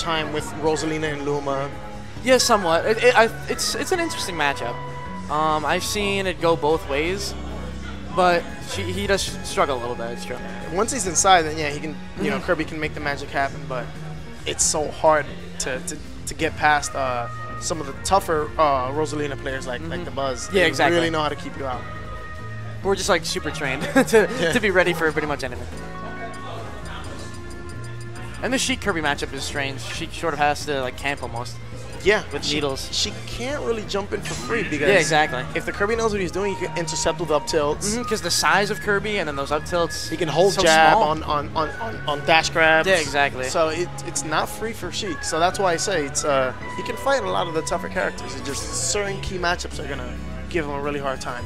time with Rosalina and Luma. Yeah, somewhat. It's an interesting matchup. I've seen it go both ways, but he does struggle a little bit. It's true. Once he's inside, then yeah, he can. You know, Kirby can make the magic happen, but it's so hard to get past some of the tougher Rosalina players like the Buzz. Yeah, they exactly. really know how to keep you out. We're just like super trained to be ready for pretty much anything. And the Sheik Kirby matchup is strange. She sort of has to like camp almost. Yeah, with needles. She can't really jump in for free because exactly. If the Kirby knows what he's doing, he can intercept with up tilts. Because the size of Kirby and then those up tilts, he can hold so jab small. on dash grabs. Yeah, exactly. So it's not free for Sheik. So that's why I say it's he can fight a lot of the tougher characters. It's just certain key matchups are gonna give him a really hard time.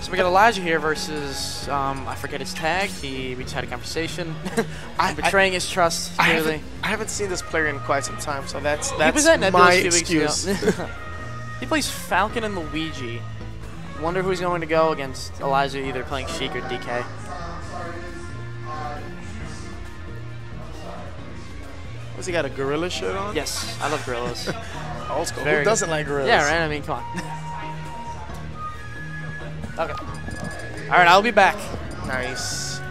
So we got Elijah here versus, I forget his tag. We just had a conversation. Betraying his trust, clearly. I haven't seen this player in quite some time, so that's he was at my Nebulous a few excuse. weeks ago. He plays Falcon and Luigi. Wonder who's going to go against Elijah, either playing Sheik or DK. What's he got, a gorilla shirt on? Yes, I love gorillas. Old school. Who doesn't like gorillas? Yeah, right? I mean, come on. Okay. All right, I'll be back. Nice.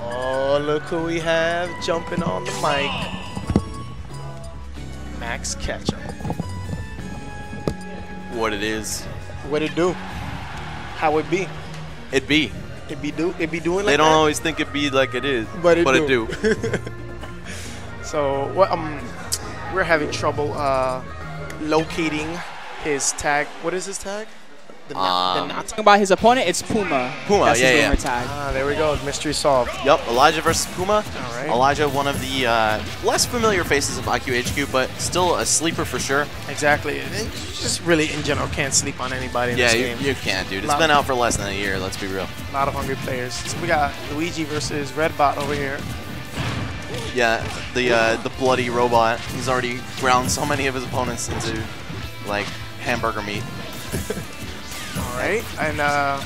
Oh, look who we have jumping on the mic. Max Ketchum. What it is. What it do? How it be? It be. It be doing like that? They don't always think it be like it is, but it do. So what? We're having trouble locating his tag. What is his tag? Talking about his opponent, it's Puma. Puma, that's his yeah. Tag. There we go. Mystery solved. Yep, Elijah versus Puma. All right. Elijah, one of the less familiar faces of iQHQ, but still a sleeper for sure. Exactly. And you just really, in general, can't sleep on anybody in this game. Yeah, you can't, dude. It's been out for less than a year, let's be real. A lot of hungry players. So we got Luigi versus Redbot over here. Yeah, the bloody robot. He's already ground so many of his opponents into, like, hamburger meat. All right, and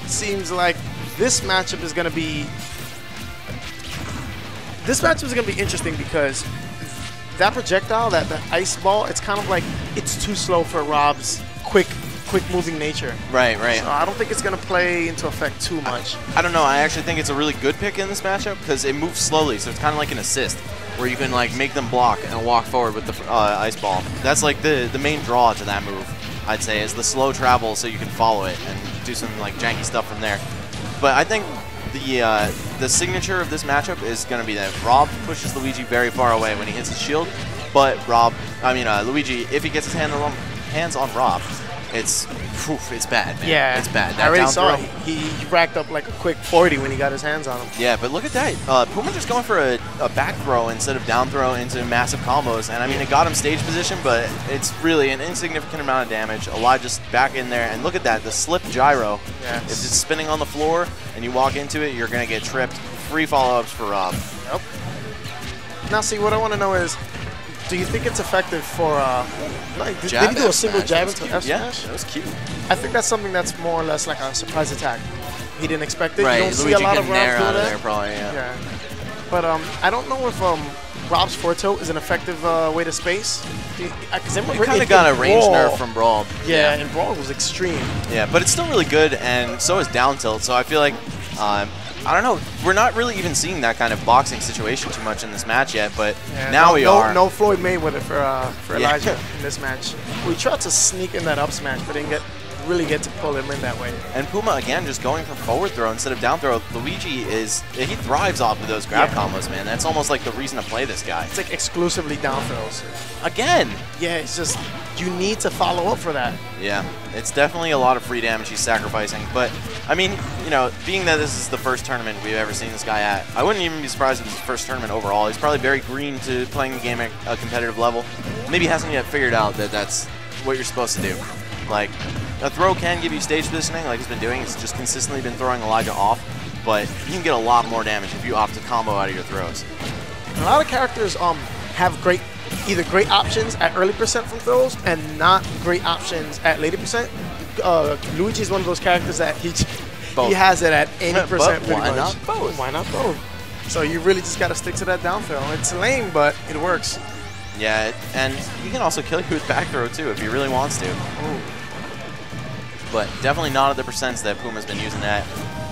seems like this matchup is going to be interesting because that projectile, that the ice ball, it's kind of like it's too slow for R.O.B's quick moving nature. Right. So I don't think it's going to play into effect too much. I don't know. I actually think it's a really good pick in this matchup because it moves slowly, so it's kind of like an assist where you can like make them block and walk forward with the ice ball. That's like the main draw to that move, I'd say, is the slow travel so you can follow it and do some like janky stuff from there. But I think the signature of this matchup is going to be that R.O.B pushes Luigi very far away when he hits his shield, but Luigi, if he gets his hands on R.O.B, it's bad, man. Yeah, it's bad. That I already saw it. He racked up like a quick 40 when he got his hands on him. Yeah, but look at that. Puma just going for a back throw instead of down throw into massive combos. And I mean, it got him stage position, but it's really an insignificant amount of damage. Elijah just back in there. And look at that, the slip gyro. Yes. If it's spinning on the floor and you walk into it, you're going to get tripped. Free follow-ups for R.O.B. Yep. Now, see, what I want to know is, do you think it's effective for did he do a single jab into F smash? Yeah, that was cute. I think that's something that's more or less like a surprise attack. He didn't expect it. Right, You don't Luigi see a lot of getting there R.O.Bs out doing of that. there probably, yeah. But I don't know if R.O.B's forward tilt is an effective way to space. He kind of got a range nerf from Brawl. Yeah, and Brawl was extreme. Yeah, but it's still really good, and so is down tilt. So I feel like I don't know. We're not really even seeing that kind of boxing situation too much in this match yet, but now we are. No Floyd Mayweather for Elijah in this match. We tried to sneak in that up smash, but didn't really get to pull him in that way. And Puma, again, just going for forward throw instead of down throw. Luigi he thrives off of those grab combos, man. That's almost like the reason to play this guy. It's like exclusively down throws. Again! Yeah, it's just, you need to follow up for that. Yeah, it's definitely a lot of free damage he's sacrificing. But, I mean, you know, being that this is the first tournament we've ever seen this guy at, I wouldn't even be surprised if it's his first tournament overall. He's probably very green to playing the game at a competitive level. Maybe he hasn't yet figured out that that's what you're supposed to do. Like, a throw can give you stage positioning like he's been doing. He's just consistently been throwing Elijah off, but you can get a lot more damage if you opt to combo out of your throws. A lot of characters have either great options at early percent from throws and not great options at later percent. Luigi is one of those characters that he has it at any percent. Why not both? Why not both? So you really just got to stick to that down throw. It's lame, but it works. Yeah, and he can also kill you with back throw too if he really wants to. Ooh. But definitely not at the percents that Puma's been using that.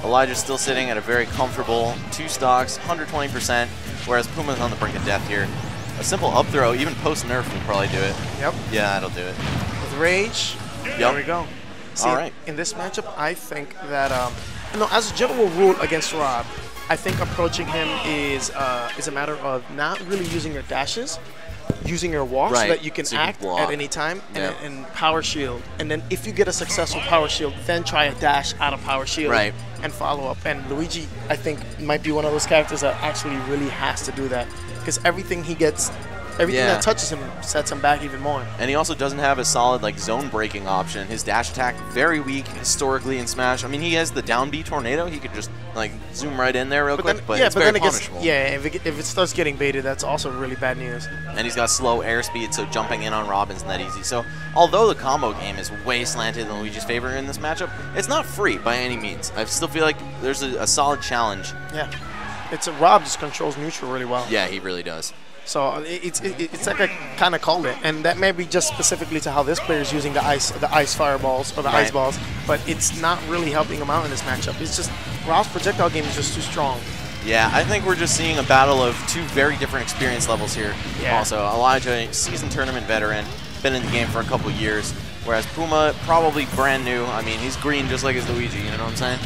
Elijah's still sitting at a very comfortable 2 stocks, 120%, whereas Puma's on the brink of death here. A simple up throw, even post-nerf, will probably do it. Yep. Yeah, that'll do it. With rage, there we go. See, all right. In this matchup, I think that, as a general rule against R.O.B, I think approaching him is a matter of not really using your dashes, using your walk so that you can act at any time and power shield. And then if you get a successful power shield, then try a dash out of power shield and follow up. And Luigi, I think, might be one of those characters that actually really has to do that because everything he gets, everything that touches him sets him back even more. And he also doesn't have a solid like zone breaking option. His dash attack very weak historically in Smash. I mean, he has the down B tornado. He could just like zoom right in there real quick, but it's very punishable. If it starts getting baited, that's also really bad news. And he's got slow airspeed, so jumping in on Robin's not easy. So although the combo game is way slanted in Luigi's favor in this matchup, it's not free by any means. I still feel like there's a solid challenge. Yeah, R.O.B just controls neutral really well. Yeah, he really does. So it's like I kind of called it, and that may be just specifically to how this player is using the ice fireballs or the ice balls, but it's not really helping him out in this matchup. It's just R.O.B's projectile game is just too strong. Yeah, I think we're just seeing a battle of 2 very different experience levels here. Yeah. Also, Elijah, seasoned tournament veteran, been in the game for a couple years, whereas Puma, probably brand new. I mean, he's green just like his Luigi, you know what I'm saying?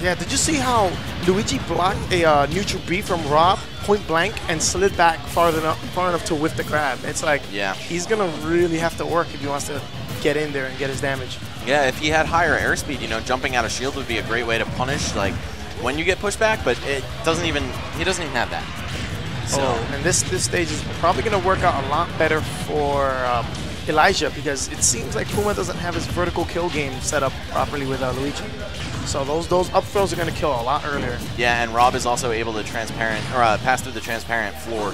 Yeah, did you see how Luigi blocked a neutral B from R.O.B point blank and slid back far enough to whiff the grab? It's like he's going to really have to work if he wants to get in there and get his damage. Yeah, if he had higher airspeed, jumping out of shield would be a great way to punish like when you get pushed back, but he doesn't even have that. So and this stage is probably going to work out a lot better for Elijah because it seems like Puma doesn't have his vertical kill game set up properly with Luigi. So those up throws are going to kill a lot earlier. Yeah, and R.O.B is also able to pass through the transparent floor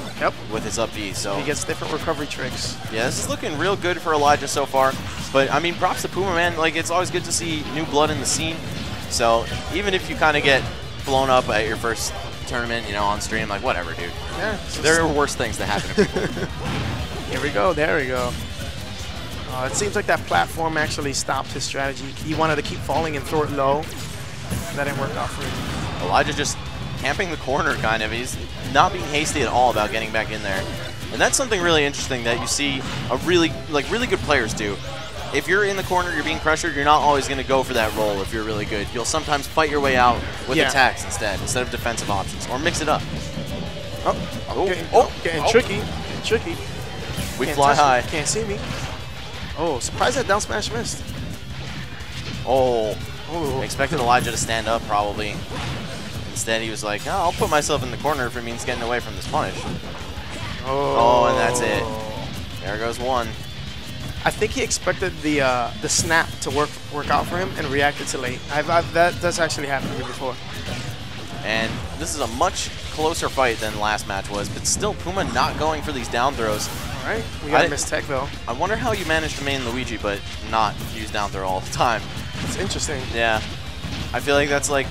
with his up B. So he gets different recovery tricks. Yeah, this is looking real good for Elijah so far. But I mean, props to Puma, man. Like, it's always good to see new blood in the scene. So even if you kind of get blown up at your first tournament, on stream, like whatever, dude. Yeah, there are worse things that happen to people. Here we go. There we go. It seems like that platform actually stopped his strategy. He wanted to keep falling and throw it low. That didn't work out for him. Elijah just camping the corner, kind of. He's not being hasty at all about getting back in there. And that's something really interesting that you see really good players do. If you're in the corner, you're being pressured, you're not always going to go for that roll if you're really good. You'll sometimes fight your way out with attacks instead of defensive options, or mix it up. Getting tricky. Getting tricky. We fly high. Can't see me. Oh, surprised that down smash missed. Oh. Expected Elijah to stand up, probably. Instead, he was like, oh, I'll put myself in the corner if it means getting away from this punish. Oh, and that's it. There goes one. I think he expected the snap to work out for him and reacted too late. That's actually happened to me before. And this is a much closer fight than last match was, but still Puma not going for these down throws. All right, we got to miss tech though. I wonder how you managed to main Luigi but not use down throw all the time. It's interesting. Yeah. I feel like that's like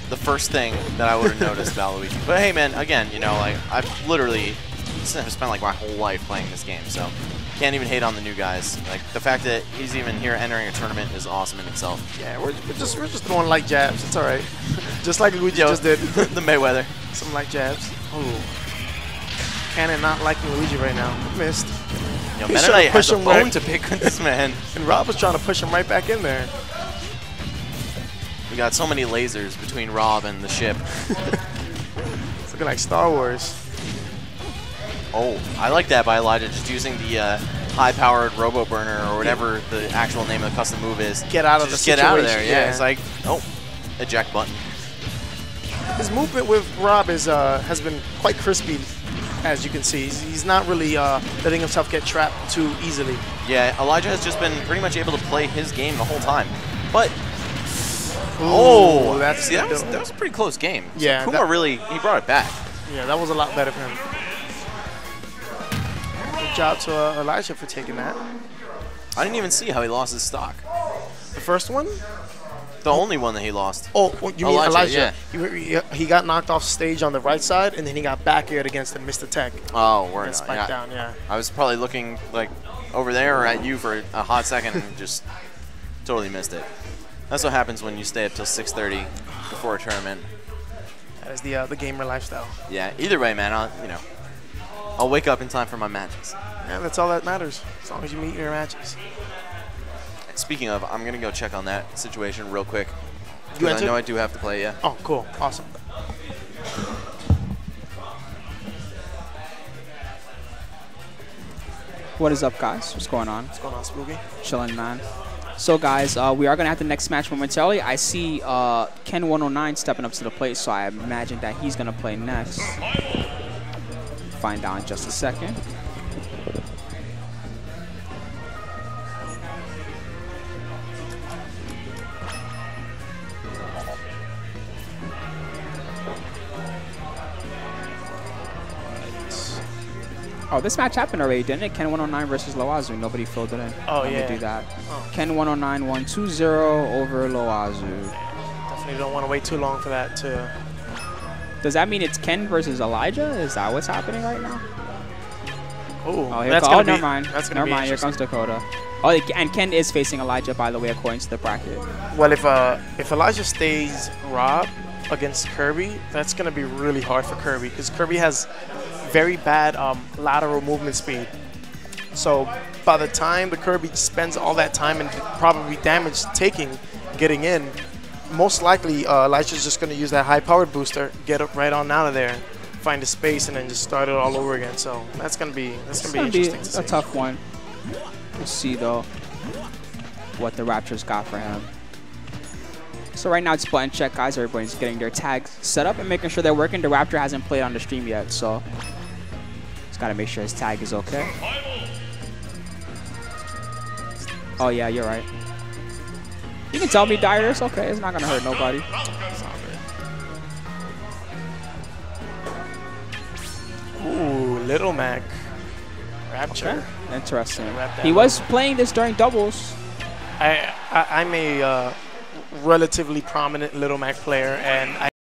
the first thing that I would have noticed about Luigi. But hey man, again, like I've literally spent like my whole life playing this game, so can't even hate on the new guys. Like the fact that he's even here entering a tournament is awesome in itself. Yeah, we're just throwing light jabs. It's all right. Just like Luigi just did. The Mayweather. Some light jabs. Oh. Cannon not liking Luigi right now. Missed. Yo, Meta Knight has a bone to pick with this man. And R.O.B was trying to push him right back in there. We got so many lasers between R.O.B and the ship. It's looking like Star Wars. Oh, I like that by Elijah, just using the high-powered Robo Burner or whatever the actual name of the custom move is. Get out of the situation. Get out of there, yeah. It's like, oh, eject button. His movement with R.O.B has been quite crispy, as you can see. He's not really letting himself get trapped too easily. Yeah, Elijah has just been pretty much able to play his game the whole time. But, that was a pretty close game. So yeah, Puma he brought it back. Yeah, that was a lot better for him. Good job to Elijah for taking that. I didn't even see how he lost his stock. The first one? The only one that he lost. Oh, you mean Elijah? Yeah. He got knocked off stage on the right side, and then he got back aired against and missed the tech. Oh, word. And spiked down, yeah. I was probably looking like over there or at you for a hot second and just totally missed it. That's what happens when you stay up till 6:30 before a tournament. That is the gamer lifestyle. Yeah. Either way, man. I'll wake up in time for my matches. Yeah, that's all that matters. As long as you meet your matches. Speaking of, I'm gonna go check on that situation real quick. You I know I do have to play. Yeah. Oh, cool. Awesome. What is up, guys? What's going on? What's going on, Spooky? Chilling, man. So, guys, we are going to have the next match momentarily. I see Ken 109 stepping up to the plate, so I imagine that he's going to play next. Find out in just a second. Oh, this match happened already, didn't it? Ken 109 versus Loazu. Nobody filled it in. Oh, Let yeah. me do that. Oh. Ken 109 1-2-0 over Loazu. Definitely don't want to wait too long for that to... Does that mean it's Ken versus Elijah? Is that what's happening right now? Ooh, Oh, that's gonna be, never mind. That's gonna Never be mind. Here comes Dakota. Oh, and Ken is facing Elijah, by the way, according to the bracket. Well, if Elijah stays R.O.B against Kirby, that's gonna be really hard for Kirby because Kirby has very bad lateral movement speed. So by the time the Kirby spends all that time and probably damage getting in, most likely Elijah's just gonna use that high-powered booster, get it right on out of there, find a space, and then just start it all over again. So that's gonna be interesting to see. A tough one. We'll see though what the Raptors got for him. So right now it's button check, guys. Everybody's getting their tags set up and making sure they're working. The Raptor hasn't played on the stream yet, so just gotta make sure his tag is okay. Oh yeah, you're right. You can tell me, Dyer. It's okay. It's not gonna hurt nobody. Ooh, Little Mac. Rapture. Okay. Interesting. He was playing this during doubles. I'm a relatively prominent Little Mac player, and